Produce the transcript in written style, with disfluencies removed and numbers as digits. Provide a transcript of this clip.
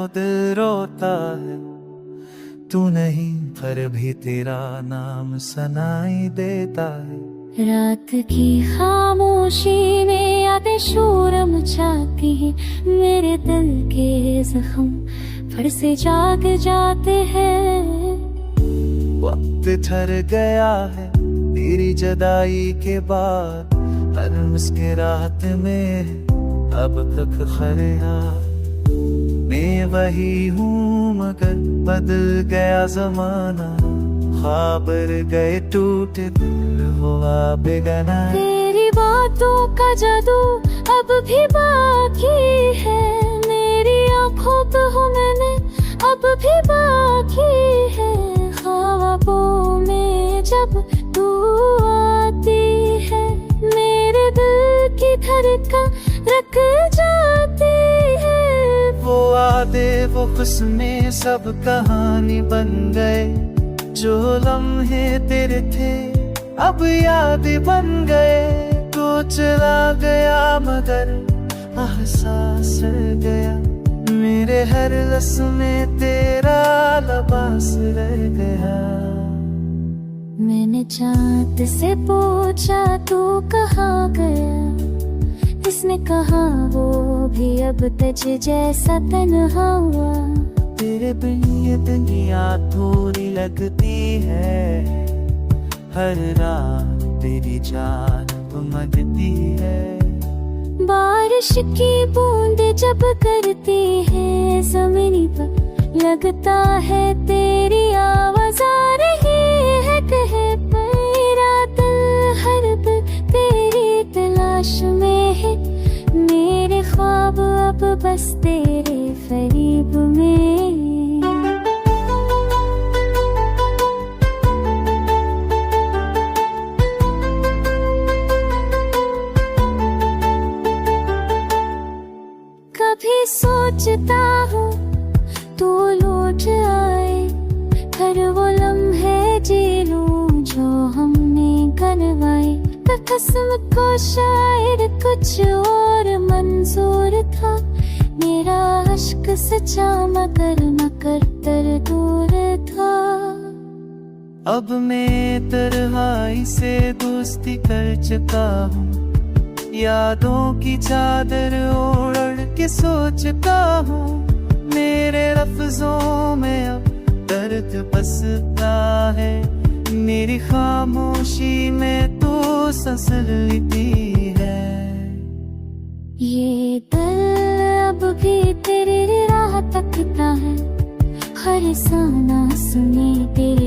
दिल रोता है, तू नहीं पर भी तेरा नाम सुनाई देता है। रात की खामोशी में यादें शोर मचाती हैं, मेरे दिल के जख्म फिर से जाग जाते हैं। वक्त ठहर गया है तेरी जुदाई के बाद, हर मुस्कुराहट में अब तक खरिया। मैं वही हूँ मगर बदल गया जमाना, ख्वाब गए टूटे दिल हुआ बेगाना। तेरी बातों का जादू अब भी बाकी है, मेरी आँखों पे हो मैंने अब भी बाकी है। ख्वाबों में जब तू आती है, मेरे दिल की धड़कन रुक जाती है। वो वादे वो खुशमें सब कहानी बन गए, जो लम्हे तेरे थे अब याद बन गए। तो चला गया मगर एहसास रह गया, मेरे हर रस में तेरा लिबास रह गया। मैंने चाँद से पूछा तू कहाँ गया, इसने कहा वो भी अब तुझ जैसा तन्हा हुआ। तेरे बिन ये दुनिया थोड़ी लगती है, हर रात तेरी जान उमड़ती है। बारिश की बूंद जब करती है ज़मीन पर, लगता है तेरी आवाज़ आ रही है कहे। मेरा दिल हर पल तेरी तलाश में है, मेरे ख्वाब अब बस तेरे करीब में। कभी सोचता हूँ तू लौट आए, हर वो लम्हे जी लूं जो हमने करवाए। कसम को शायद कुछ और मंजूर था, मेरा अश्क सच्चा मगर कर दूर था। अब मैं तन्हाई से दोस्ती कर चुका हूँ, यादों की चादर ओढ़ के सोचता हूँ। मेरे लफ्जों में अब दर्द बसता है, मेरी खामोशी में तो सांस लेती है। ये दिल अब भी तेरी राह तकता है, हर साना सुने तेरी